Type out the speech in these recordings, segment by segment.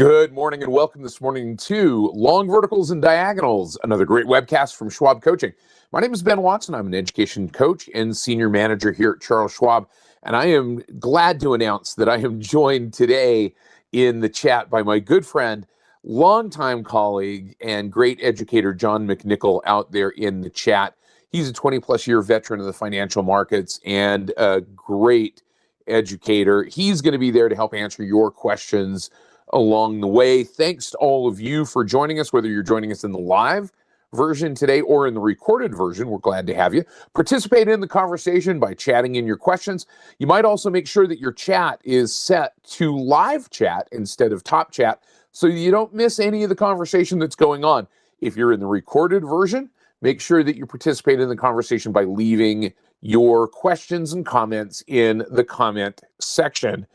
Good morning and welcome this morning to Long Verticals and Diagonals, another great webcast from Schwab Coaching. My name is Ben Watson. I'm an education coach and senior manager here at Charles Schwab, and I am glad to announce that I am joined today in the chat by my good friend, longtime colleague, and great educator, John McNichol, out there in the chat. He's a 20-plus year veteran of the financial markets and a great educator. He's going to be there to help answer your questions along the way. Thanks to all of you for joining us, whether you're joining us in the live version today or in the recorded version. We're glad to have you. Participate in the conversation by chatting in your questions. You might also make sure that your chat is set to live chat instead of top chat so you don't miss any of the conversation that's going on. If you're in the recorded version, make sure that you participate in the conversation by leaving your questions and comments in the comment section.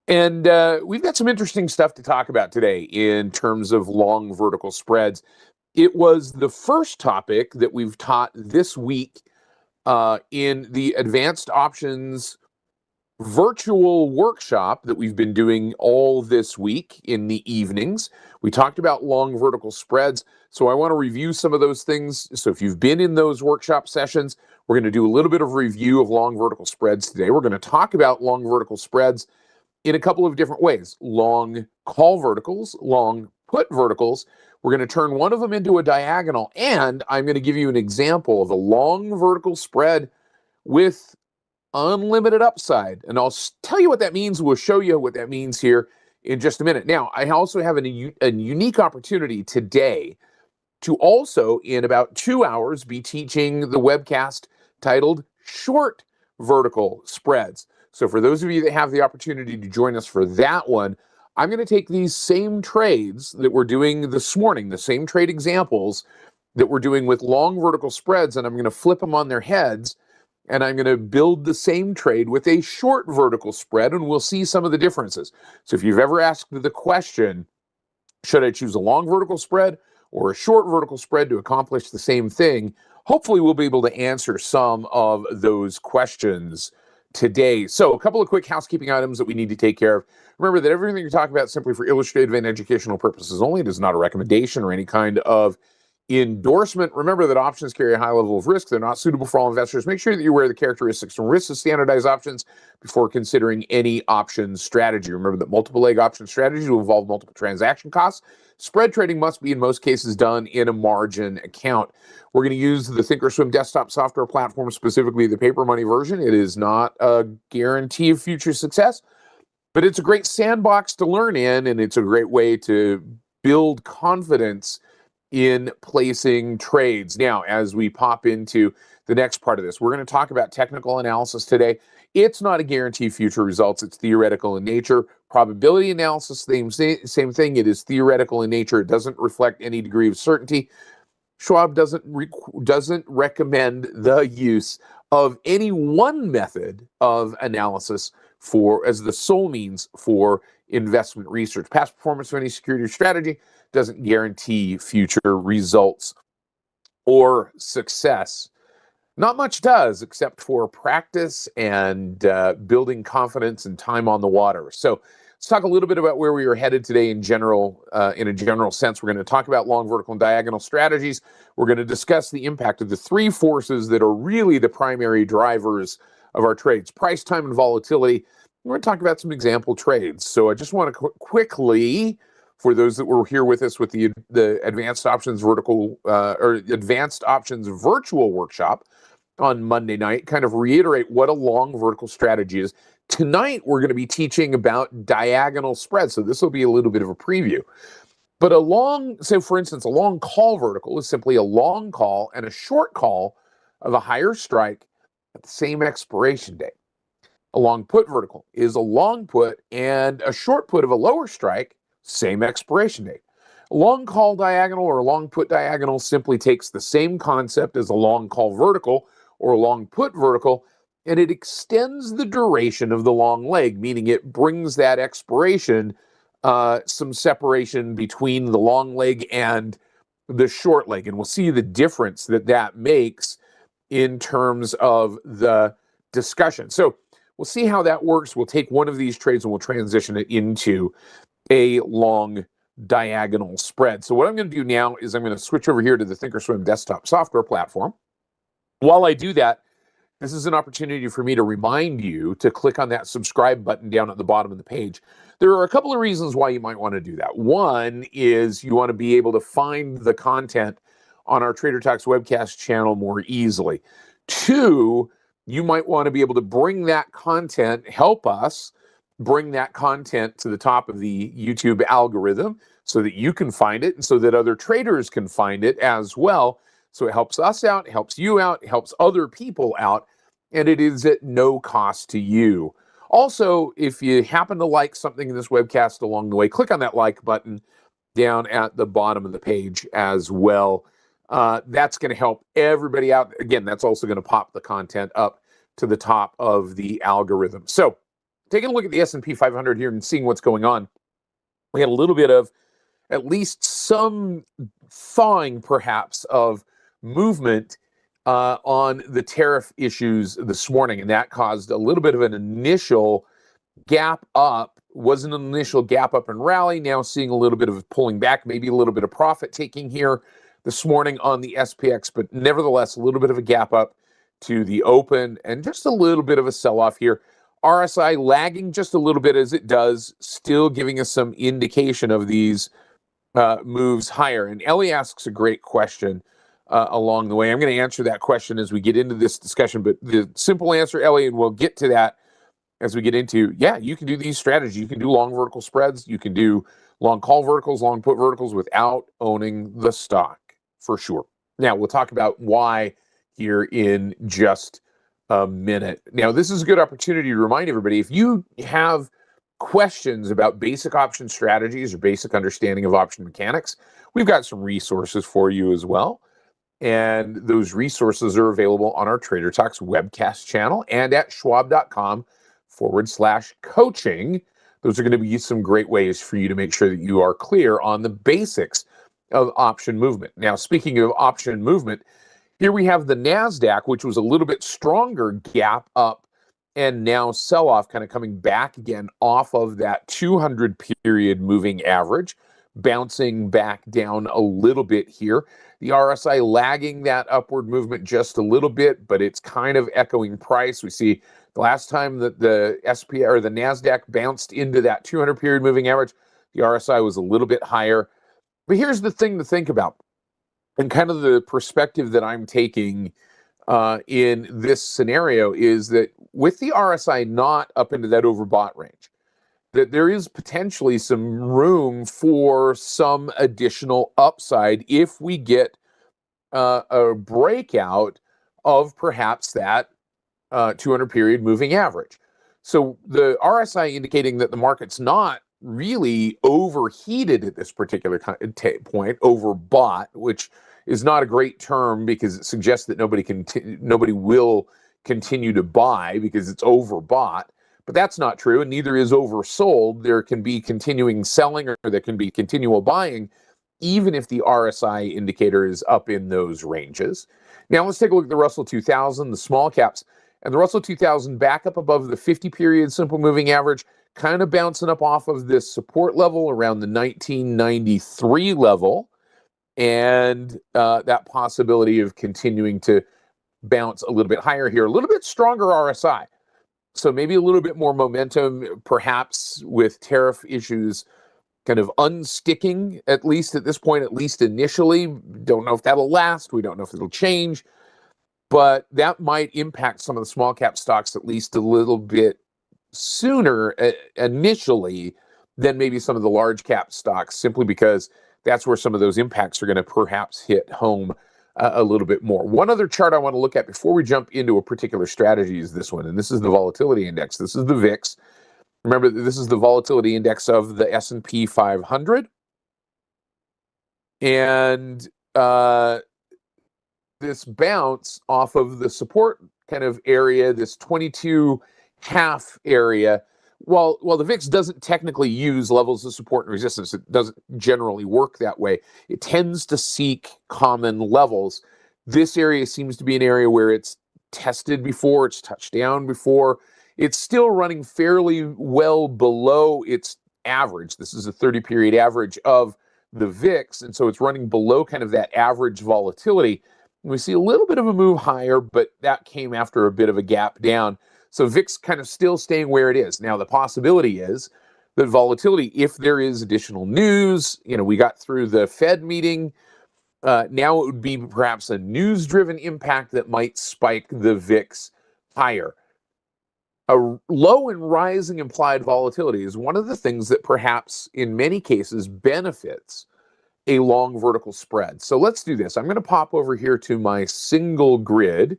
And we've got some interesting stuff to talk about today in terms of long vertical spreads. It was the first topic that we've taught this week in the Advanced Options virtual workshop that we've been doing all this week in the evenings. We talked about long vertical spreads, so I want to review some of those things. So if you've been in those workshop sessions, we're going to do a little bit of review of long vertical spreads today. We're going to talk about long vertical spreads in a couple of different ways. Long call verticals, long put verticals. We're going to turn one of them into a diagonal, and I'm going to give you an example of a long vertical spread with unlimited upside. And I'll tell you what that means. We'll show you what that means here in just a minute. Now, I also have a unique opportunity today to also, in about 2 hours, be teaching the webcast titled Short Vertical Spreads. So for those of you that have the opportunity to join us for that one, I'm going to take these same trades that we're doing this morning, the same trade examples that we're doing with long vertical spreads, and I'm going to flip them on their heads, and I'm going to build the same trade with a short vertical spread, and we'll see some of the differences. So if you've ever asked the question, should I choose a long vertical spread or a short vertical spread to accomplish the same thing, hopefully we'll be able to answer some of those questions today. So a couple of quick housekeeping items that we need to take care of. Remember that everything you're talking about is simply for illustrative and educational purposes only. It is not a recommendation or any kind of endorsement. Remember that options carry a high level of risk. They're not suitable for all investors. Make sure that you're aware of the characteristics and risks of standardized options before considering any option strategy. Remember that multiple leg option strategies will involve multiple transaction costs. Spread trading must be, in most cases, done in a margin account. We're going to use the Thinkorswim desktop software platform, specifically the paper money version. It is not a guarantee of future success, but it's a great sandbox to learn in, and it's a great way to build confidence in placing trades. Now, as we pop into the next part of this, we're going to talk about technical analysis today. It's not a guarantee of future results. It's theoretical in nature. Probability analysis, same thing. It is theoretical in nature. It doesn't reflect any degree of certainty. Schwab doesn't recommend the use of any one method of analysis as the sole means for investment research. Past performance of any security or strategy doesn't guarantee future results or success. Not much does, except for practice and building confidence and time on the water. So let's talk a little bit about where we are headed today in a general sense. We're going to talk about long vertical and diagonal strategies. We're going to discuss the impact of the three forces that are really the primary drivers of our trades: price, time, and volatility. We're going to talk about some example trades. So I just want to quickly, for those that were here with us with the Advanced Options Advanced Options virtual workshop on Monday night, kind of reiterate what a long vertical strategy is. Tonight, we're going to be teaching about diagonal spreads. So this will be a little bit of a preview. But for instance, a long call vertical is simply a long call and a short call of a higher strike at the same expiration date. A long put vertical is a long put and a short put of a lower strike, same expiration date. A long call diagonal or a long put diagonal simply takes the same concept as a long call vertical or a long put vertical, and it extends the duration of the long leg, meaning it brings that expiration some separation between the long leg and the short leg. And we'll see the difference that makes in terms of the discussion. So we'll see how that works. We'll take one of these trades and we'll transition it into a long diagonal spread. So what I'm going to do now is I'm going to switch over here to the Thinkorswim desktop software platform. While I do that, this is an opportunity for me to remind you to click on that subscribe button down at the bottom of the page. There are a couple of reasons why you might want to do that. One is you want to be able to find the content on our Trader Talks webcast channel more easily. Two, you might want to be able to bring that content, help us bring that content to the top of the YouTube algorithm so that you can find it and so that other traders can find it as well. So it helps us out, it helps you out, it helps other people out, and it is at no cost to you. Also, if you happen to like something in this webcast along the way, click on that like button down at the bottom of the page as well. That's going to help everybody out. Again, that's also going to pop the content up to the top of the algorithm. So taking a look at the S&P 500 here and seeing what's going on, we had a little bit of at least some thawing, perhaps, of movement on the tariff issues this morning, and that caused a little bit of an initial gap up. Was an initial gap up and rally. Now seeing a little bit of pulling back, maybe a little bit of profit taking here this morning on the SPX, but nevertheless a little bit of a gap up to the open and just a little bit of a sell-off here. RSI lagging just a little bit as it does, still giving us some indication of these moves higher. And Ellie asks a great question along the way. I'm going to answer that question as we get into this discussion, but the simple answer, Ellie, and we'll get to that as we get into, yeah, you can do these strategies. You can do long vertical spreads. You can do long call verticals, long put verticals without owning the stock, for sure. Now, we'll talk about why here in just a minute. Now, this is a good opportunity to remind everybody, if you have questions about basic option strategies or basic understanding of option mechanics, we've got some resources for you as well. And those resources are available on our Trader Talks webcast channel and at schwab.com/coaching. Those are going to be some great ways for you to make sure that you are clear on the basics of option movement. Now, speaking of option movement, here we have the NASDAQ, which was a little bit stronger gap up and now sell-off, kind of coming back again off of that 200-period moving average, bouncing back down a little bit here. The RSI lagging that upward movement just a little bit, but it's kind of echoing price. We see the last time that the SP or the NASDAQ bounced into that 200-period moving average, the RSI was a little bit higher. But here's the thing to think about, and kind of the perspective that I'm taking in this scenario is that with the RSI not up into that overbought range, that there is potentially some room for some additional upside if we get a breakout of perhaps that 200-period moving average. So the RSI indicating that the market's not really overheated at this particular point, overbought, which is not a great term because it suggests that nobody will continue to buy because it's overbought. But that's not true, and neither is oversold. There can be continuing selling or there can be continual buying, even if the RSI indicator is up in those ranges. Now let's take a look at the Russell 2000, the small caps, and the Russell 2000 back up above the 50-period simple moving average, kind of bouncing up off of this support level around the 1993 level, and that possibility of continuing to bounce a little bit higher here, a little bit stronger RSI. So maybe a little bit more momentum, perhaps with tariff issues kind of unsticking, at least at this point, at least initially. Don't know if that'll last. We don't know if it'll change. But that might impact some of the small cap stocks at least a little bit sooner initially than maybe some of the large cap stocks, simply because that's where some of those impacts are going to perhaps hit home a little bit more. One other chart I want to look at before we jump into a particular strategy is this one, and this is the volatility index. This is the VIX. Remember, this is the volatility index of the S&P 500. And this bounce off of the support kind of area, this 22.5 area, while the VIX doesn't technically use levels of support and resistance, it doesn't generally work that way. It tends to seek common levels. This area seems to be an area where it's tested before, it's touched down before. It's still running fairly well below its average. This is a 30-period average of the VIX, and so it's running below kind of that average volatility. We see a little bit of a move higher, but that came after a bit of a gap down. So VIX kind of still staying where it is. Now, the possibility is that volatility, if there is additional news, we got through the Fed meeting, now it would be perhaps a news-driven impact that might spike the VIX higher. A low and rising implied volatility is one of the things that perhaps in many cases benefits a long vertical spread. So let's do this. I'm going to pop over here to my single grid.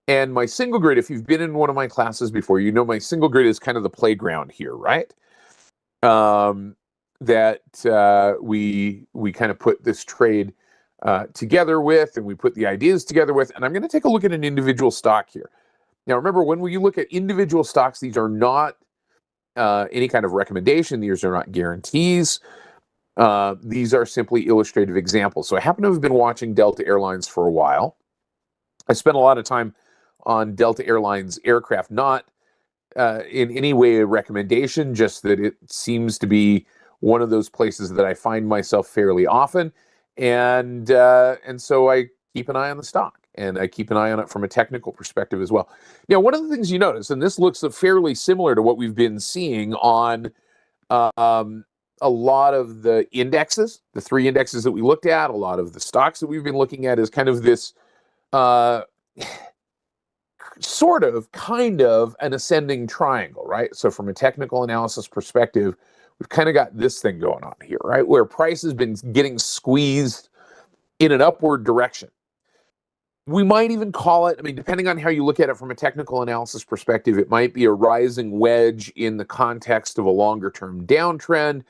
And my single grid, if you've been in one of my classes before, you know my single grid is kind of the playground here, right? That we kind of put this trade together with, and we put the ideas together with. And I'm going to take a look at an individual stock here. Now, remember, when you look at individual stocks, these are not any kind of recommendation. These are not guarantees. These are simply illustrative examples. So I happen to have been watching Delta Airlines for a while. I spent a lot of time on Delta Airlines aircraft, not in any way a recommendation, just that it seems to be one of those places that I find myself fairly often. And so I keep an eye on the stock. And I keep an eye on it from a technical perspective as well. Now, one of the things you notice, and this looks fairly similar to what we've been seeing on a lot of the indexes, the 3 indexes that we looked at, a lot of the stocks that we've been looking at, is kind of this kind of an ascending triangle, right? So from a technical analysis perspective, we've kind of got this thing going on here, right? Where price has been getting squeezed in an upward direction. We might even call it, depending on how you look at it from a technical analysis perspective, it might be a rising wedge in the context of a longer-term downtrend.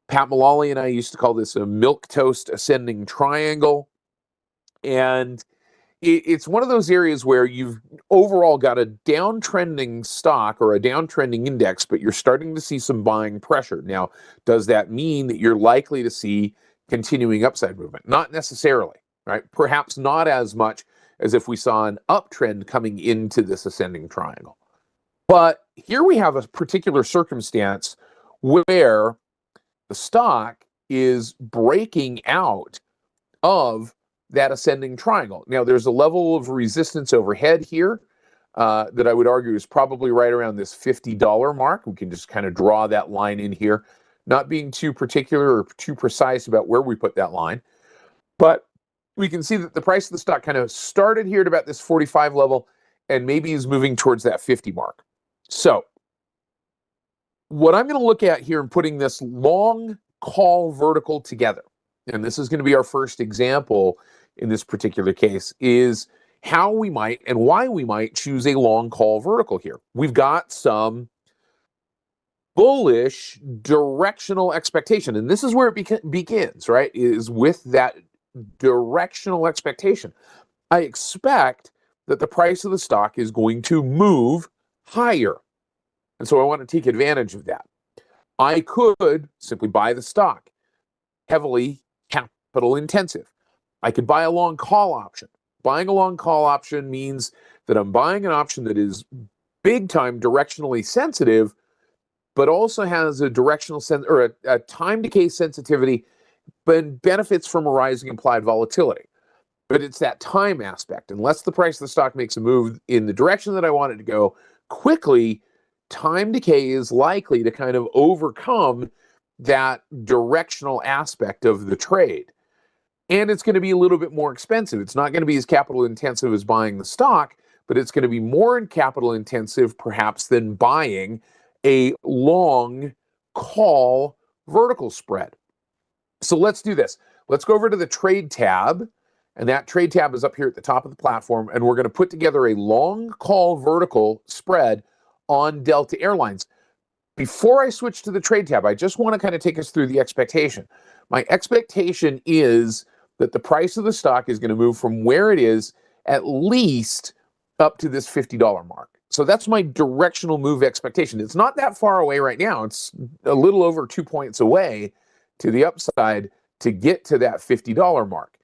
Pat Mullally and I used to call this a milquetoast ascending triangle. And it's one of those areas where you've overall got a downtrending stock or a downtrending index, but you're starting to see some buying pressure. Now, does that mean that you're likely to see continuing upside movement? Not necessarily. Right? Perhaps not as much as if we saw an uptrend coming into this ascending triangle. But here we have a particular circumstance where the stock is breaking out of that ascending triangle. Now, there's a level of resistance overhead here that I would argue is probably right around this $50 mark. We can just kind of draw that line in here, not being too particular or too precise about where we put that line. But we can see that the price of the stock kind of started here at about this 45 level and maybe is moving towards that 50 mark. So what I'm going to look at here in putting this long call vertical together, and this is going to be our first example in this particular case, is how we might and why we might choose a long call vertical here. We've got some bullish directional expectation, and this is where it begins, right? Is with that directional expectation. I expect that the price of the stock is going to move higher. And so I want to take advantage of that. I could simply buy the stock, heavily capital intensive. I could buy a long call option. Buying a long call option means that I'm buying an option that is big time directionally sensitive, but also has a directional or a time decay sensitivity, but benefits from a rising implied volatility. But it's that time aspect. Unless the price of the stock makes a move in the direction that I want it to go quickly, time decay is likely to kind of overcome that directional aspect of the trade. And it's going to be a little bit more expensive. It's not going to be as capital intensive as buying the stock, but it's going to be more capital intensive perhaps than buying a long call vertical spread. So let's do this. Let's go over to the trade tab, and that trade tab is up here at the top of the platform, and we're going to put together a long call vertical spread on Delta Airlines. Before I switch to the trade tab, I just want to kind of take us through the expectation. My expectation is that the price of the stock is going to move from where it is at least up to this $50 mark. So that's my directional move expectation. It's not that far away right now. It's a little over 2 points away to the upside to get to that $50 mark.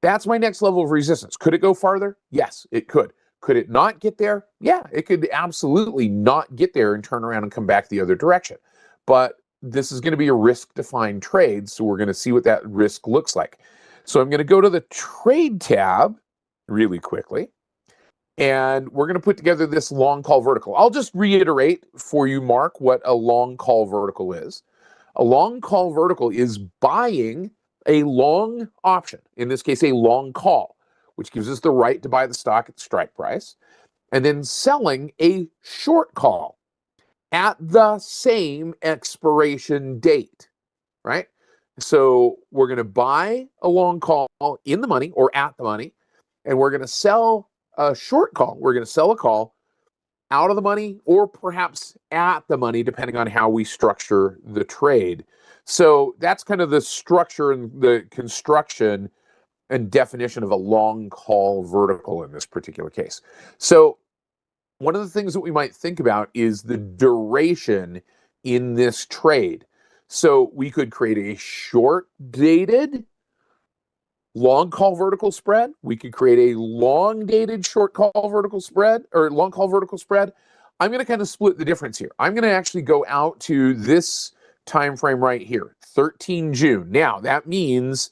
That's my next level of resistance. Could it go farther? Yes, it could. Could it not get there? Yeah, it could absolutely not get there and turn around and come back the other direction. But this is going to be a risk-defined trade, so we're going to see what that risk looks like. So I'm going to go to the Trade tab really quickly, and we're going to put together this long call vertical. I'll just reiterate for you, Mark, what a long call vertical is. A long call vertical is buying a long option, in this case, a long call, which gives us the right to buy the stock at the strike price, and then selling a short call at the same expiration date, right? So we're going to buy a long call in the money or at the money, and we're going to sell a short call. We're going to sell a call out of the money or perhaps at the money, depending on how we structure the trade. So that's kind of the structure and the construction and definition of a long call vertical in this particular case. So one of the things that we might think about is the duration in this trade. So we could create a short-dated long call vertical spread. We could create a long-dated short call vertical spread or long call vertical spread. I'm going to kind of split the difference here. I'm going to actually go out to this time frame right here, 13 June. Now, that means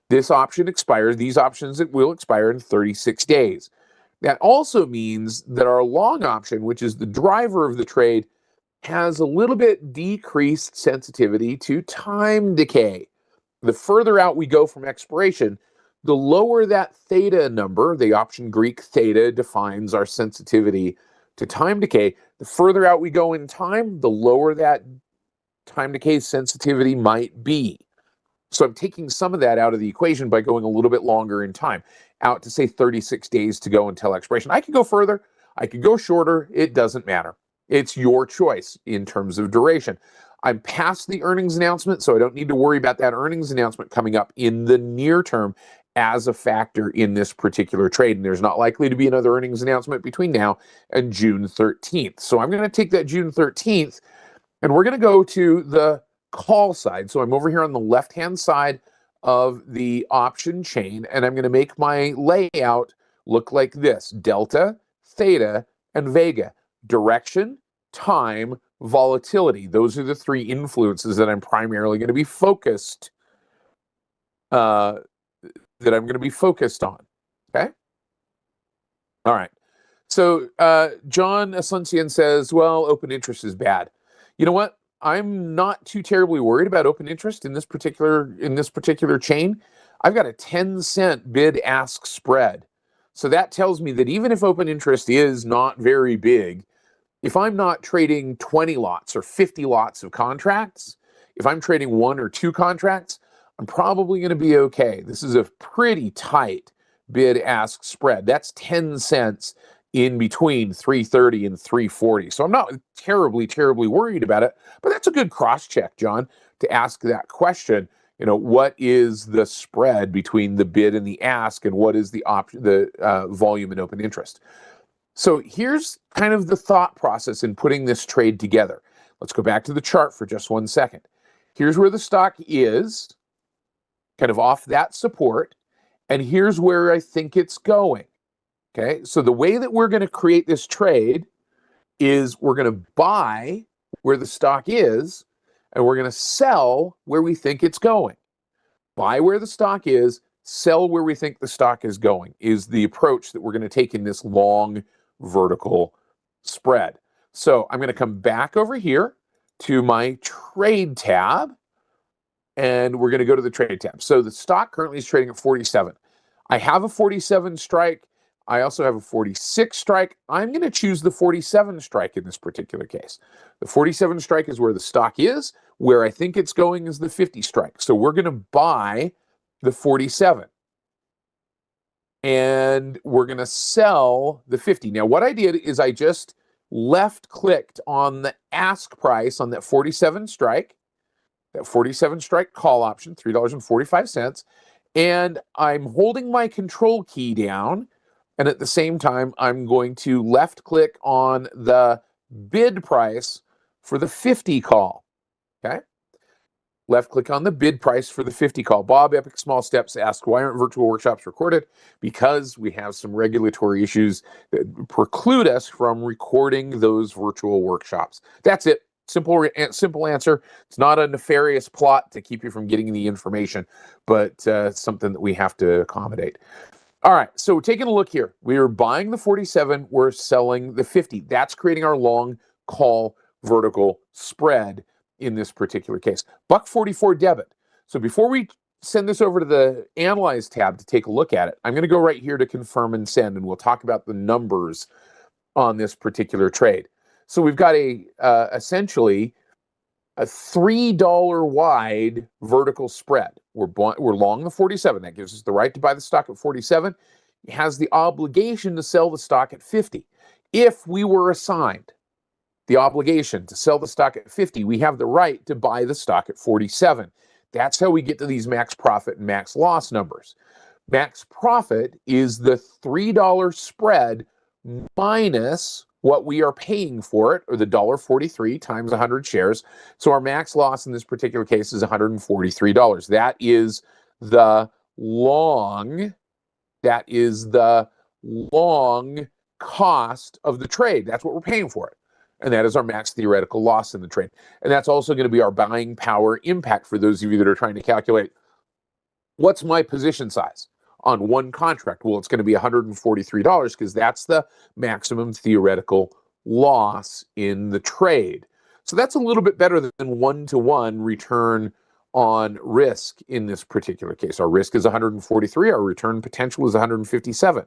this option expires, these options will expire in 36 days. That also means that our long option, which is the driver of the trade, has a little bit decreased sensitivity to time decay. The further out we go from expiration, the lower that theta number, the option Greek theta defines our sensitivity to time decay. The further out we go in time, the lower that time decay sensitivity might be. So I'm taking some of that out of the equation by going a little bit longer in time, out to say 36 days to go until expiration. I could go further, I could go shorter, it doesn't matter. It's your choice in terms of duration. I'm past the earnings announcement, so I don't need to worry about that earnings announcement coming up in the near term as a factor in this particular trade. And there's not likely to be another earnings announcement between now and June 13th. So I'm going to take that June 13th and we're going to go to the call side. So I'm over here on the left-hand side of the option chain, and I'm going to make my layout look like this: delta, theta, and vega. Direction, time, volatility. Those are the three influences that I'm primarily going to be focused on. Okay. All right. So John Asuncion says, well, open interest is bad. You know what? I'm not too terribly worried about open interest in this particular chain. I've got a 10-cent bid-ask spread. So that tells me that even if open interest is not very big, if I'm not trading 20 lots or 50 lots of contracts, if I'm trading one or two contracts, I'm probably going to be okay. This is a pretty tight bid-ask spread. That's 10 cents in between 330 and 340. So I'm not terribly worried about it, but that's a good cross-check, John, to ask that question. You know, what is the spread between the bid and the ask, and what is the volume and open interest? So here's kind of the thought process in putting this trade together. Let's go back to the chart for just 1 second. Here's where the stock is, kind of off that support, and here's where I think it's going. Okay, so the way that we're going to create this trade is we're going to buy where the stock is, and we're going to sell where we think it's going. Buy where the stock is, sell where we think the stock is going, is the approach that we're going to take in this long vertical spread. So I'm going to come back over here to my trade tab, and we're going to go to the trade tab. So the stock currently is trading at 47. I have a 47 strike. I also have a 46 strike. I'm going to choose the 47 strike in this particular case. The 47 strike is where the stock is. Where I think it's going is the 50 strike. So we're going to buy the 47. And we're going to sell the 50. Now, what I did is I just left-clicked on the ask price on that 47 strike call option, $3.45. And I'm holding my control key down. And at the same time, I'm going to left-click on the bid price for the 50 call, okay? Left-click on the bid price for the 50 call. Bob, Epic Small Steps, asked, why aren't virtual workshops recorded? Because we have some regulatory issues that preclude us from recording those virtual workshops. That's it. Simple answer. It's not a nefarious plot to keep you from getting the information, but something that we have to accommodate. All right, so taking a look here. We are buying the 47, we're selling the 50. That's creating our long call vertical spread in this particular case. $1.44 debit. So before we send this over to the Analyze tab to take a look at it, I'm going to go right here to confirm and send, and we'll talk about the numbers on this particular trade. So we've got essentially a $3 wide vertical spread. We're long the 47. That gives us the right to buy the stock at 47. It has the obligation to sell the stock at 50. If we were assigned the obligation to sell the stock at 50, we have the right to buy the stock at 47. That's how we get to these max profit and max loss numbers. Max profit is the $3 spread minus what we are paying for it, or the $1.43 times 100 shares. So our max loss in this particular case is $143. That is the long cost of the trade. That's what we're paying for it. And that is our max theoretical loss in the trade. And that's also going to be our buying power impact for those of you that are trying to calculate, what's my position size on one contract? Well, it's going to be $143 because that's the maximum theoretical loss in the trade. So that's a little bit better than one-to-one return on risk in this particular case. Our risk is 143, our return potential is 157.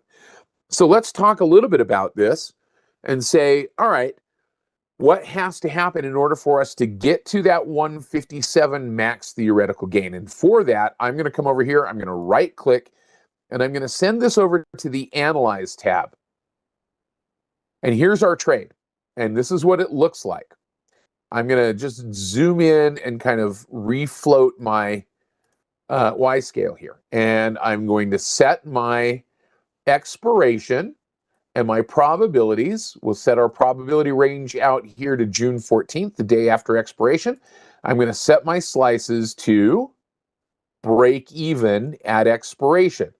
So let's talk a little bit about this and say, all right, what has to happen in order for us to get to that 157 max theoretical gain? And for that, I'm going to come over here, I'm going to right click, and I'm going to send this over to the Analyze tab. And here's our trade. And this is what it looks like. I'm going to just zoom in and kind of refloat my Y scale here. And I'm going to set my expiration and my probabilities. We'll set our probability range out here to June 14th, the day after expiration. I'm going to set my slices to break even at expiration.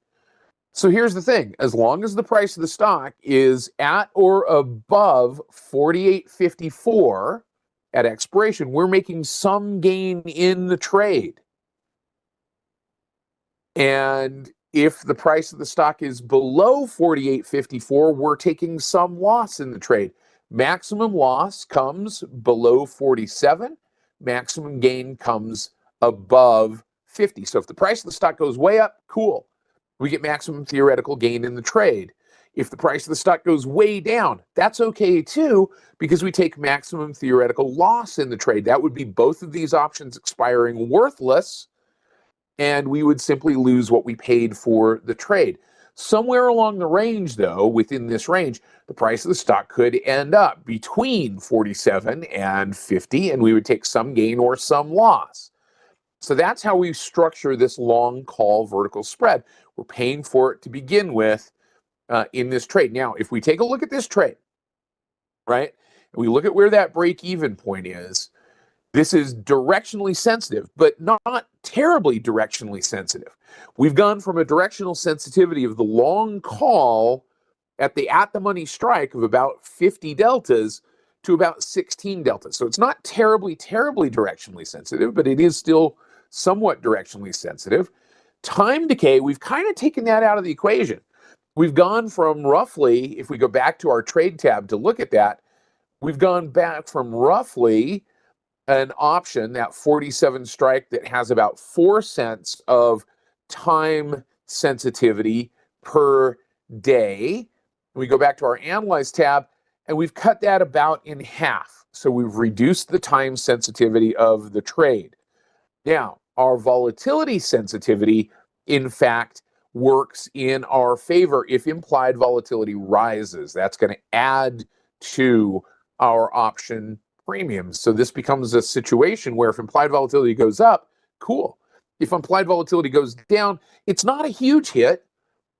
So here's the thing. As long as the price of the stock is at or above 48.54 at expiration, we're making some gain in the trade. And if the price of the stock is below 48.54, we're taking some loss in the trade. Maximum loss comes below 47. Maximum gain comes above 50. So if the price of the stock goes way up, cool. We get maximum theoretical gain in the trade. If the price of the stock goes way down, that's okay too, because we take maximum theoretical loss in the trade. That would be both of these options expiring worthless, and we would simply lose what we paid for the trade. Somewhere along the range, though, within this range, the price of the stock could end up between 47 and 50, and we would take some gain or some loss. So that's how we structure this long call vertical spread. We're paying for it to begin with in this trade. Now, if we take a look at this trade, right, and we look at where that break-even point is, this is directionally sensitive, but not terribly directionally sensitive. We've gone from a directional sensitivity of the long call at the money strike of about 50 deltas to about 16 deltas. So it's not terribly directionally sensitive, but it is still somewhat directionally sensitive. Time decay, we've kind of taken that out of the equation. We've gone from roughly, if we go back to our trade tab to look at that, we've gone back from roughly an option, that 47 strike, that has about 4 cents of time sensitivity per day. We go back to our Analyze tab, and we've cut that about in half. So we've reduced the time sensitivity of the trade. Now, our volatility sensitivity, in fact, works in our favor if implied volatility rises. That's going to add to our option premiums. So this becomes a situation where if implied volatility goes up, cool. If implied volatility goes down, it's not a huge hit,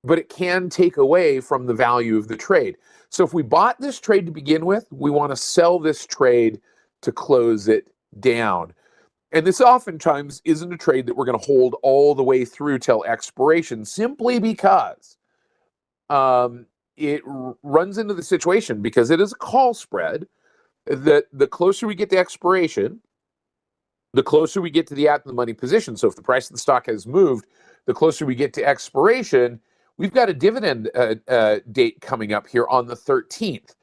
but it can take away from the value of the trade. So if we bought this trade to begin with, we want to sell this trade to close it down. And this oftentimes isn't a trade that we're going to hold all the way through till expiration, simply because it runs into the situation, because it is a call spread, The closer we get to expiration, the closer we get to the at-the-money position. So if the price of the stock has moved, the closer we get to expiration, we've got a dividend date coming up here on the 13th.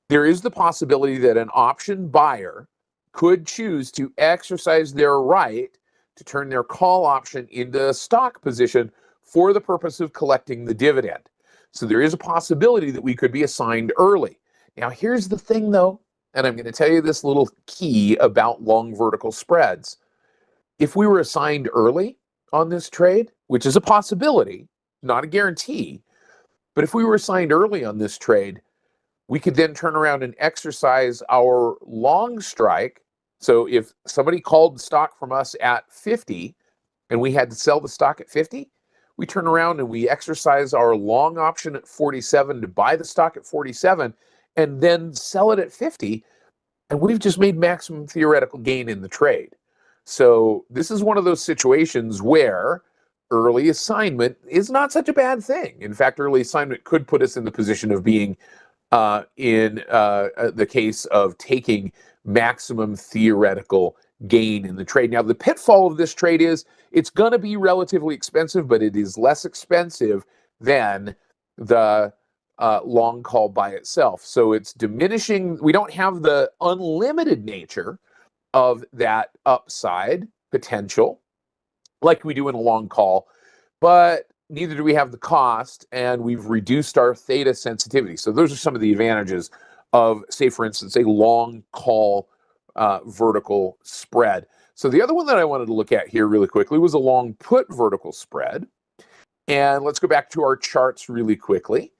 There is the possibility that an option buyer could choose to exercise their right to turn their call option into a stock position for the purpose of collecting the dividend. So there is a possibility that we could be assigned early. Now, here's the thing, though, and I'm going to tell you this little key about long vertical spreads. If we were assigned early on this trade, which is a possibility, not a guarantee, but if we were assigned early on this trade, we could then turn around and exercise our long strike. So if somebody called the stock from us at 50 and we had to sell the stock at 50, we turn around and we exercise our long option at 47 to buy the stock at 47 and then sell it at 50. And we've just made maximum theoretical gain in the trade. So this is one of those situations where early assignment is not such a bad thing. In fact, early assignment could put us in the position of being in the case of taking maximum theoretical gain in the trade. Now, the pitfall of this trade is it's going to be relatively expensive, but it is less expensive than the long call by itself. So it's diminishing. We don't have the unlimited nature of that upside potential like we do in a long call, but neither do we have the cost, and we've reduced our theta sensitivity. So those are some of the advantages of, say, for instance, a long call vertical spread. So the other one that I wanted to look at here really quickly was a long put vertical spread. And let's go back to our charts really quickly.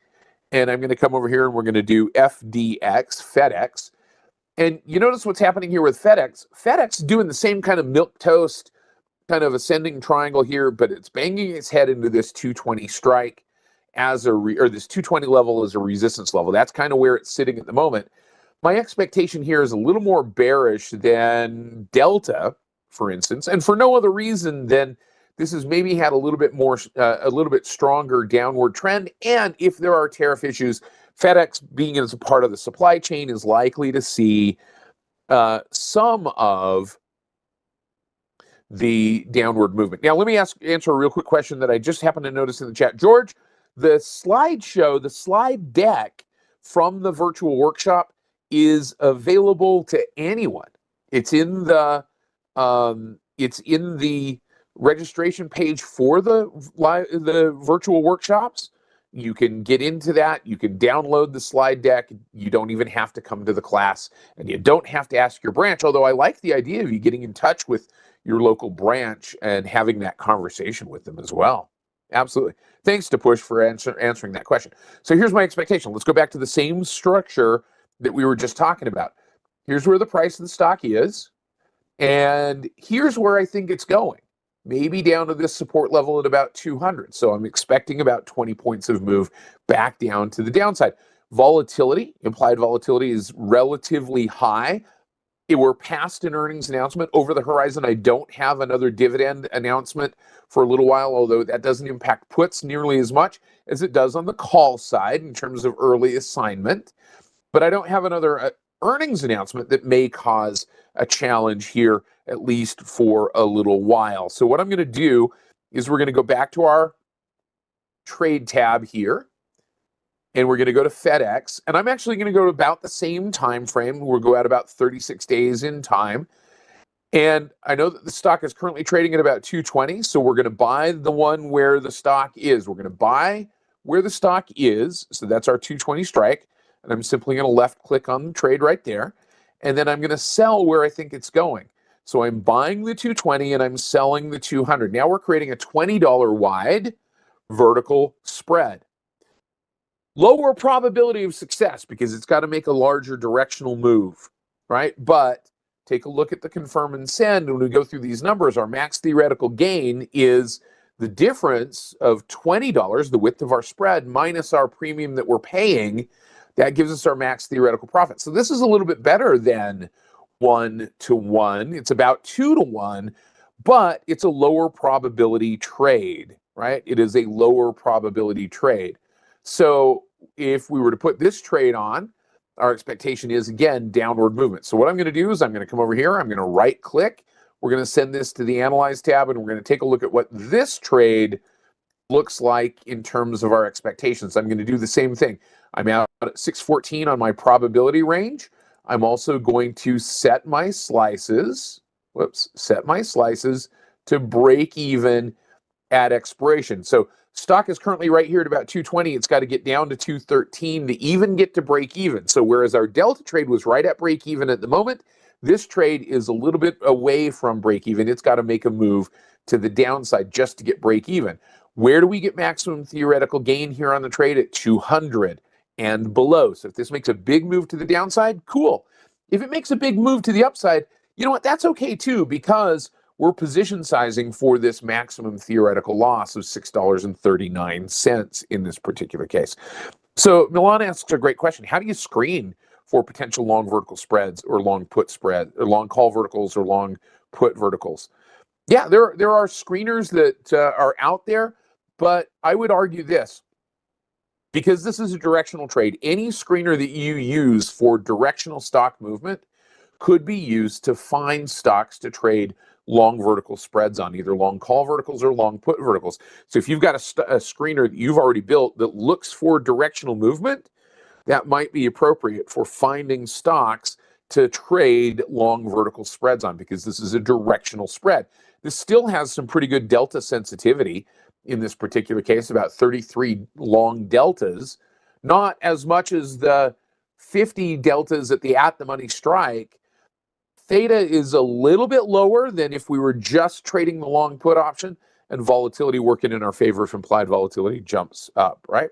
And I'm going to come over here and we're going to do FDX, FedEx. And you notice what's happening here with FedEx. FedEx doing the same kind of milquetoast kind of ascending triangle here, but it's banging its head into this 220 strike as or this 220 level as a resistance level. That's kind of where it's sitting at the moment. My expectation here is a little more bearish than Delta, for instance, and for no other reason than this has maybe had a little bit stronger downward trend. And if there are tariff issues, FedEx, being as a part of the supply chain, is likely to see some of the downward movement. Now, let me answer a real quick question that I just happened to notice in the chat. George, the slideshow, the slide deck from the virtual workshop is available to anyone. It's in the registration page for the virtual workshops. You can get into that. You can download the slide deck. You don't even have to come to the class, and you don't have to ask your branch, although I like the idea of you getting in touch with your local branch and having that conversation with them as well. Absolutely. Thanks to Push for answering that question. So here's my expectation. Let's go back to the same structure that we were just talking about. Here's where the price of the stock is, and here's where I think it's going. Maybe down to this support level at about 200. So I'm expecting about 20 points of move back down to the downside. Volatility, implied volatility, is relatively high. We're past an earnings announcement. Over the horizon, I don't have another dividend announcement for a little while, although that doesn't impact puts nearly as much as it does on the call side in terms of early assignment. But I don't have another earnings announcement that may cause a challenge here, at least for a little while. So what I'm going to do is we're going to go back to our trade tab here, and we're going to go to FedEx, and I'm actually going to go to about the same time frame. We'll go out about 36 days in time. And I know that the stock is currently trading at about 220, so we're going to buy the one where the stock is. We're going to buy where the stock is, so that's our 220 strike, and I'm simply going to left click on the trade right there, and then I'm going to sell where I think it's going. So I'm buying the 220 and I'm selling the 200. Now we're creating a $20 wide vertical spread. Lower probability of success because it's got to make a larger directional move, right? But take a look at the confirm and send. When we go through these numbers, our max theoretical gain is the difference of $20, the width of our spread, minus our premium that we're paying. That gives us our max theoretical profit. So this is a little bit better than 1-to-1. It's about 2-to-1, but it's a lower probability trade, right? It is a lower probability trade. So if we were to put this trade on, our expectation is, again, downward movement. So what I'm going to do is I'm going to come over here. I'm going to right click. We're going to send this to the Analyze tab, and we're going to take a look at what this trade looks like in terms of our expectations. I'm going to do the same thing. I'm out at 614 on my probability range. I'm also going to set my slices, set my slices to break even at expiration. So stock is currently right here at about 220. It's got to get down to 213 to even get to break even. So whereas our Delta trade was right at break even at the moment, this trade is a little bit away from break even. It's got to make a move to the downside just to get break even. Where do we get maximum theoretical gain here on the trade? At 200 and below. So if this makes a big move to the downside, cool. If it makes a big move to the upside, you know what? That's okay too, because we're position sizing for this maximum theoretical loss of $6.39 in this particular case. So Milan asks a great question. How do you screen for potential long vertical spreads or long put spread or long call verticals or long put verticals? Yeah, there are screeners that are out there, but I would argue this. Because this is a directional trade, any screener that you use for directional stock movement could be used to find stocks to trade long vertical spreads on, either long call verticals or long put verticals. So if you've got a screener that you've already built that looks for directional movement, that might be appropriate for finding stocks to trade long vertical spreads on, because this is a directional spread. This still has some pretty good delta sensitivity in this particular case, about 33 long deltas, not as much as the 50 deltas at the money strike. Theta is a little bit lower than if we were just trading the long put option, and volatility working in our favor if implied volatility jumps up, right?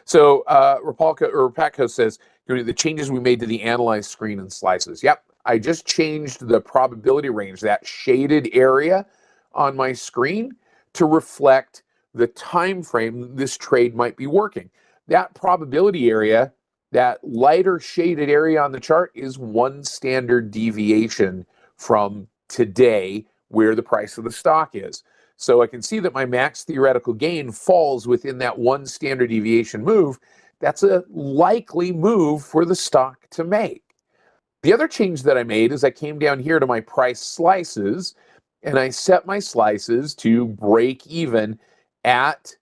So Rapatko says, the changes we made to the Analyze screen and slices. Yep, I just changed the probability range, that shaded area on my screen, to reflect the time frame this trade might be working. That probability area, that lighter shaded area on the chart, is one standard deviation from today where the price of the stock is. So I can see that my max theoretical gain falls within that one standard deviation move. That's a likely move for the stock to make. The other change that I made is I came down here to my price slices, and I set my slices to break even at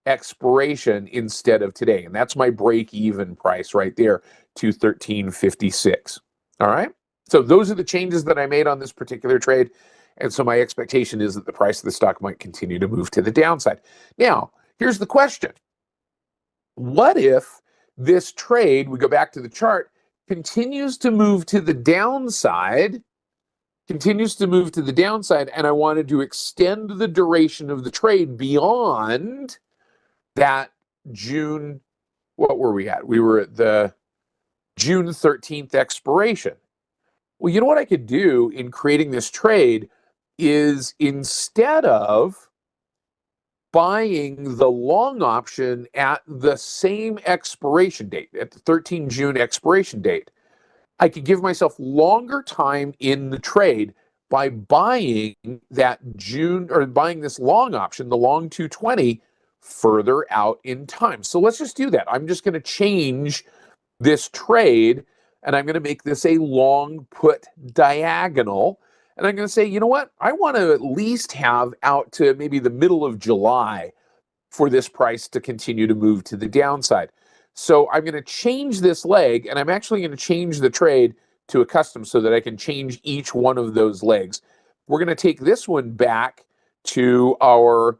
expiration instead of today. And that's my break even price right there, 213.56. All right. So those are the changes that I made on this particular trade. And so my expectation is that the price of the stock might continue to move to the downside. Now, here's the question. What if this trade, we go back to the chart, continues to move to the downside, and I wanted to extend the duration of the trade beyond that June, what were we at? We were at the June 13th expiration. Well, you know what I could do in creating this trade is, instead of buying the long option at the same expiration date, at the 13 June expiration date, I could give myself longer time in the trade by buying that June, or buying this long option, the long 220, further out in time. So let's just do that. I'm just going to change this trade, and I'm going to make this a long put diagonal. And I'm going to say, you know what? I want to at least have out to maybe the middle of July for this price to continue to move to the downside. So I'm going to change this leg, and I'm actually going to change the trade to a custom so that I can change each one of those legs. We're going to take this one back to our,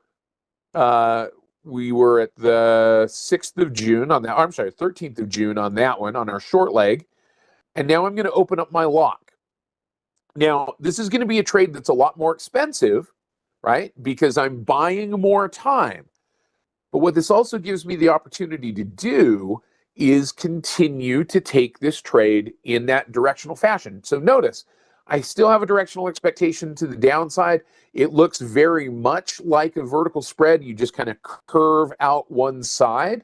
we were at the 6th of June on that, I'm sorry, 13th of June on that one, on our short leg. And now I'm going to open up my lock. Now, this is going to be a trade that's a lot more expensive, right? Because I'm buying more time. But what this also gives me the opportunity to do is continue to take this trade in that directional fashion. So notice, I still have a directional expectation to the downside. It looks very much like a vertical spread. You just kind of curve out one side,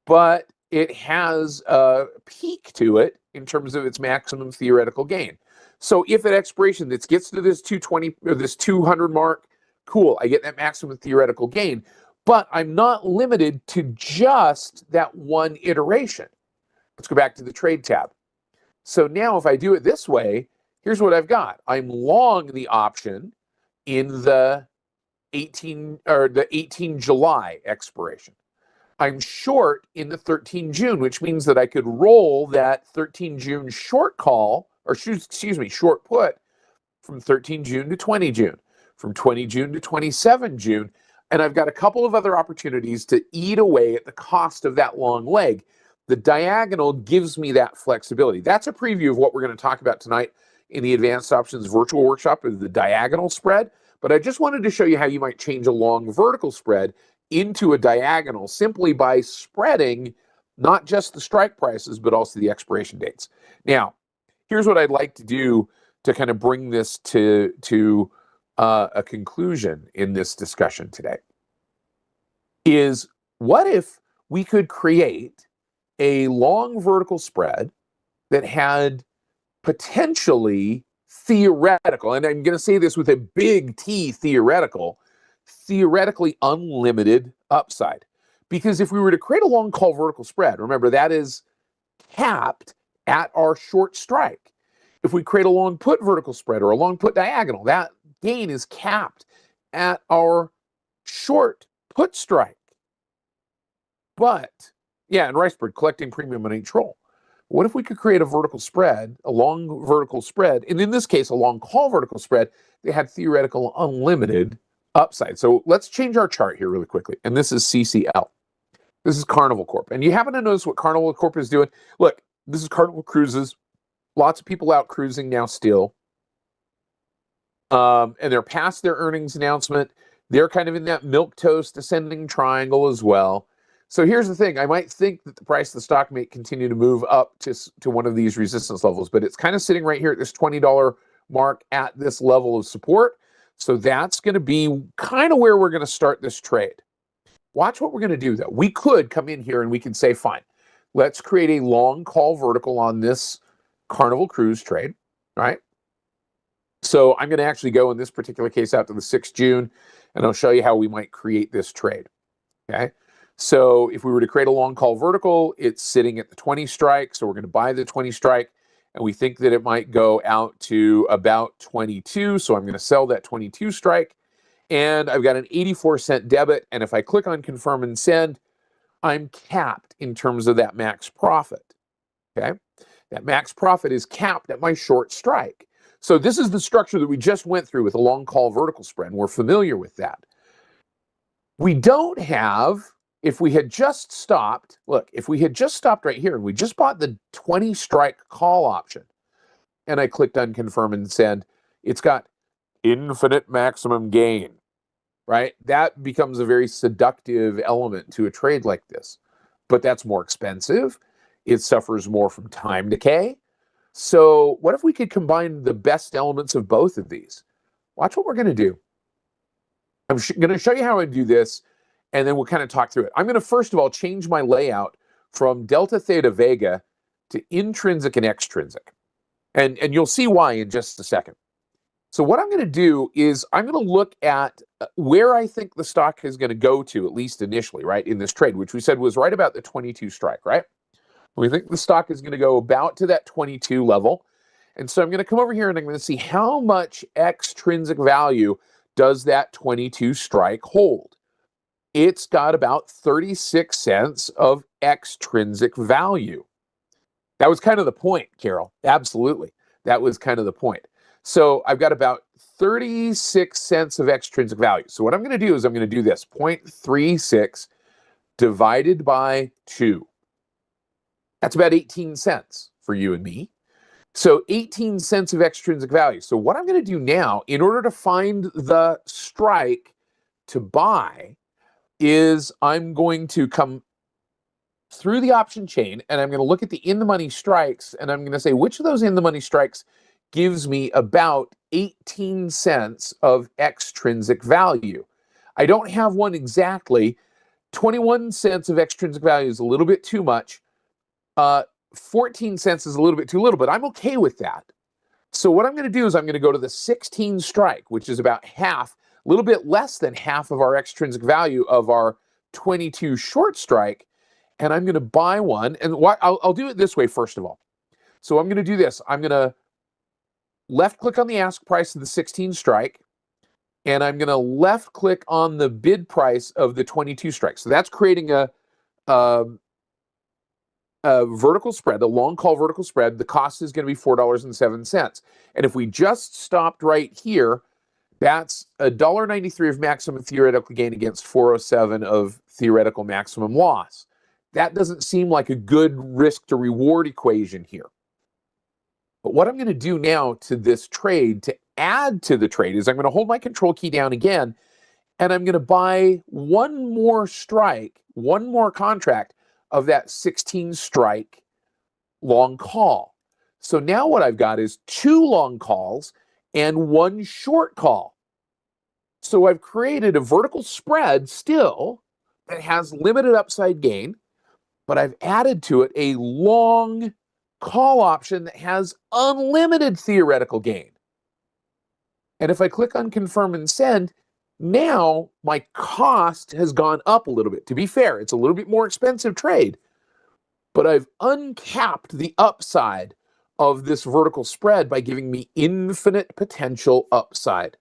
but it has a peak to it in terms of its maximum theoretical gain. So if at expiration this gets to this 220 or this 200 mark, cool, I get that maximum theoretical gain. But I'm not limited to just that one iteration. Let's go back to the trade tab. So now if I do it this way, here's what I've got. I'm long the option in the 18 July expiration. I'm short in the 13 June, which means that I could roll that 13 June short call, or excuse me, short put from 13 June to 20 June, from 20 June to 27 June. And I've got a couple of other opportunities to eat away at the cost of that long leg. The diagonal gives me that flexibility. That's a preview of what we're going to talk about tonight in the Advanced Options Virtual Workshop, is the diagonal spread. But I just wanted to show you how you might change a long vertical spread into a diagonal simply by spreading not just the strike prices, but also the expiration dates. Now, here's what I'd like to do to kind of bring this to a conclusion in this discussion today. Is what if we could create a long vertical spread that had potentially theoretical, and I'm going to say this with a big T, theoretically unlimited upside. Because if we were to create a long call vertical spread, remember that is capped at our short strike. If we create a long put vertical spread or a long put diagonal, that gain is capped at our short put strike. But, yeah, and Ricebird, collecting premium on each roll. What if we could create a vertical spread, a long vertical spread, and in this case, a long call vertical spread that had theoretical unlimited upside? So let's change our chart here really quickly. And this is CCL. This is Carnival Corp. And you happen to notice what Carnival Corp is doing? Look, this is Carnival Cruises. Lots of people out cruising now still. And they're past their earnings announcement. They're kind of in that milquetoast ascending triangle as well. So here's the thing. I might think that the price of the stock may continue to move up to one of these resistance levels, but it's kind of sitting right here at this $20 mark at this level of support. So that's going to be kind of where we're going to start this trade. Watch what we're going to do, though. We could come in here and we can say, fine, let's create a long call vertical on this Carnival Cruise trade, right? So I'm going to actually go in this particular case out to the 6th June, and I'll show you how we might create this trade, okay? So if we were to create a long call vertical, it's sitting at the 20 strike. So we're going to buy the 20 strike, and we think that it might go out to about 22. So I'm going to sell that 22 strike, and I've got an 84-cent debit. And if I click on confirm and send, I'm capped in terms of that max profit, okay? That max profit is capped at my short strike. So this is the structure that we just went through with a long call vertical spread, and we're familiar with that. We don't have, if we had just stopped, look, if we had just stopped right here and we just bought the 20 strike call option and I clicked on confirm and send, it's got infinite maximum gain, right? That becomes a very seductive element to a trade like this, but that's more expensive. It suffers more from time decay. So what if we could combine the best elements of both of these? Watch what we're going to do. I'm going to show you how I do this, and then we'll kind of talk through it. I'm going to, first of all, change my layout from Delta Theta Vega to intrinsic and extrinsic. And you'll see why in just a second. So what I'm going to do is I'm going to look at where I think the stock is going to go to, at least initially, right, in this trade, which we said was right about the 22 strike, right? We think the stock is going to go about to that 22 level. And so I'm going to come over here and I'm going to see how much extrinsic value does that 22 strike hold. It's got about 36 cents of extrinsic value. That was kind of the point, Carol. Absolutely. That was kind of the point. So I've got about 36 cents of extrinsic value. So what I'm going to do is I'm going to do this, 0.36 divided by 2. That's about 18 cents for you and me. So 18 cents of extrinsic value. So what I'm going to do now, in order to find the strike to buy, is I'm going to come through the option chain and I'm going to look at the in-the-money strikes and I'm going to say which of those in-the-money strikes gives me about 18 cents of extrinsic value. I don't have one exactly. 21 cents of extrinsic value is a little bit too much. 14 cents is a little bit too little, but I'm okay with that. So what I'm going to do is I'm going to go to the 16 strike, which is about half, a little bit less than half of our extrinsic value of our 22 short strike. and I'm going to buy one. And I'll do it this way, first of all. So I'm going to do this. I'm going to left click on the ask price of the 16 strike, and I'm going to left click on the bid price of the 22 strike. So that's creating a vertical spread, the long call vertical spread. The cost is going to be $4.07. And if we just stopped right here, that's $1.93 of maximum theoretical gain against 407 of theoretical maximum loss. That doesn't seem like a good risk to reward equation here. But what I'm going to do now to this trade, to add to the trade, is I'm going to hold my control key down again, and I'm going to buy one more strike, one more contract of that 16 strike long call. So now what I've got is 2 long calls and 1 short call. So I've created a vertical spread still that has limited upside gain, but I've added to it a long call option that has unlimited theoretical gain. And if I click on confirm and send, now my cost has gone up a little bit. To be fair, it's a little bit more expensive trade, but I've uncapped the upside of this vertical spread by giving me infinite potential upside.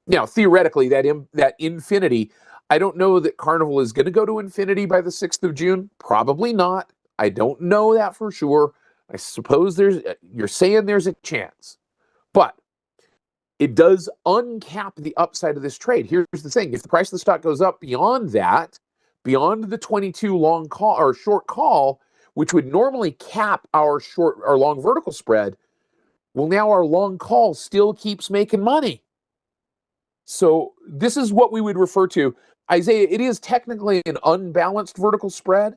Now, theoretically, that infinity, I don't know that Carnival is going to go to infinity by the 6th of June. Probably not. I don't know that for sure. I suppose you're saying there's a chance. But it does uncap the upside of this trade. Here's the thing. If the price of the stock goes up beyond that, beyond the 22 long call or short call, which would normally cap our long vertical spread, well, now our long call still keeps making money. So this is what we would refer to, Isaiah, it is technically an unbalanced vertical spread.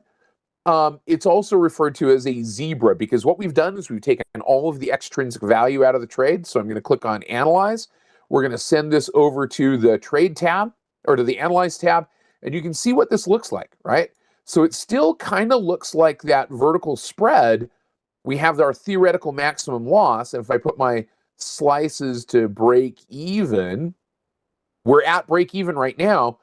It's also referred to as a zebra, because what we've done is we've taken all of the extrinsic value out of the trade. So I'm going to click on Analyze. We're going to send this over to the Trade tab, or to the Analyze tab, and you can see what this looks like, right? So it still kind of looks like that vertical spread. We have our theoretical maximum loss, and if I put my slices to break even, we're at break even right now.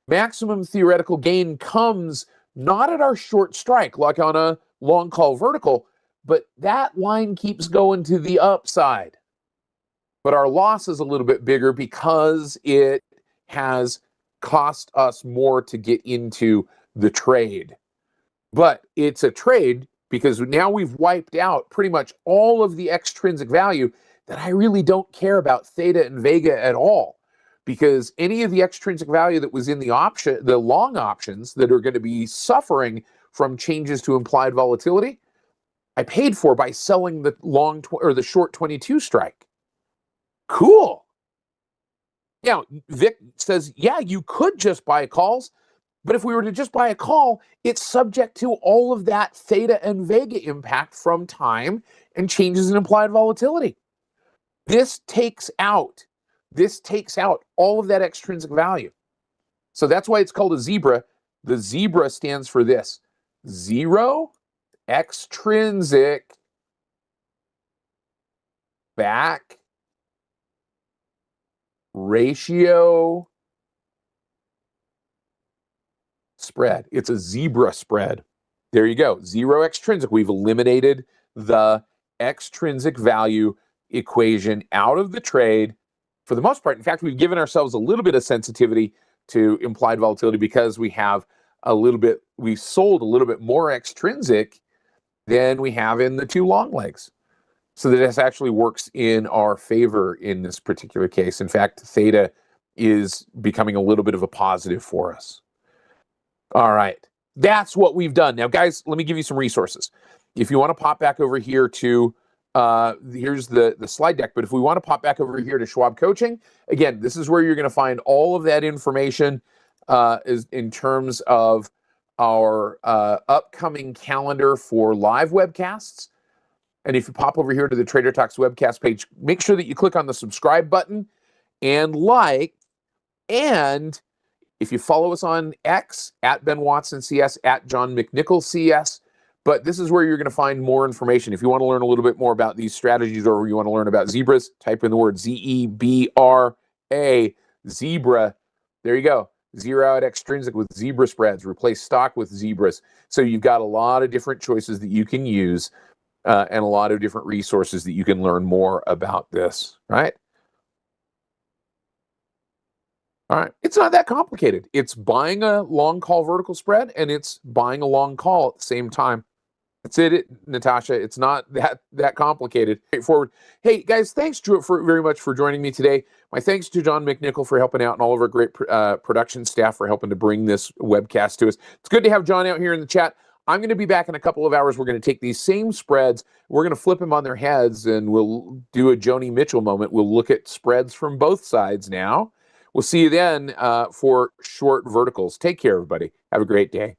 Maximum theoretical gain comes not at our short strike, like on a long call vertical, but that line keeps going to the upside. But our loss is a little bit bigger because it has cost us more to get into the trade. But it's a trade because now we've wiped out pretty much all of the extrinsic value that I really don't care about theta and vega at all. Because any of the extrinsic value that was in the long options that are going to be suffering from changes to implied volatility, I paid for by selling the the short 22 strike. Cool. Now, Vic says, yeah, you could just buy calls, but if we were to just buy a call, it's subject to all of that theta and vega impact from time and changes in implied volatility. This takes out all of that extrinsic value. So that's why it's called a zebra. The zebra stands for this: zero extrinsic back ratio spread. It's a zebra spread. There you go. Zero extrinsic. We've eliminated the extrinsic value equation out of the trade for the most part. In fact, we've given ourselves a little bit of sensitivity to implied volatility because we sold a little bit more extrinsic than we have in the 2 long legs. So that this actually works in our favor in this particular case. In fact, theta is becoming a little bit of a positive for us. All right, that's what we've done. Now, guys, let me give you some resources. If you want to pop back over here to here's the slide deck, but if we want to pop back over here to Schwab Coaching, again, this is where you're going to find all of that information is in terms of our upcoming calendar for live webcasts. And if you pop over here to the Trader Talks webcast page, make sure that you click on the subscribe button and like. And if you follow us on X, at Ben Watson CS, at John McNichol CS, but this is where you're going to find more information. If you want to learn a little bit more about these strategies, or you want to learn about zebras, type in the word ZEBRA, zebra. There you go. zero out extrinsic with zebra spreads, replace stock with zebras. So you've got a lot of different choices that you can use and a lot of different resources that you can learn more about this, right? All right. It's not that complicated. It's buying a long call vertical spread and it's buying a long call at the same time. That's it, Natasha. It's not that complicated. Straightforward. Hey guys, thanks very much for joining me today. My thanks to John McNichol for helping out and all of our great production staff for helping to bring this webcast to us. It's good to have John out here in the chat. I'm going to be back in a couple of hours. We're going to take these same spreads. We're going to flip them on their heads and we'll do a Joni Mitchell moment. We'll look at spreads from both sides now. We'll see you then for short verticals. Take care, everybody. Have a great day.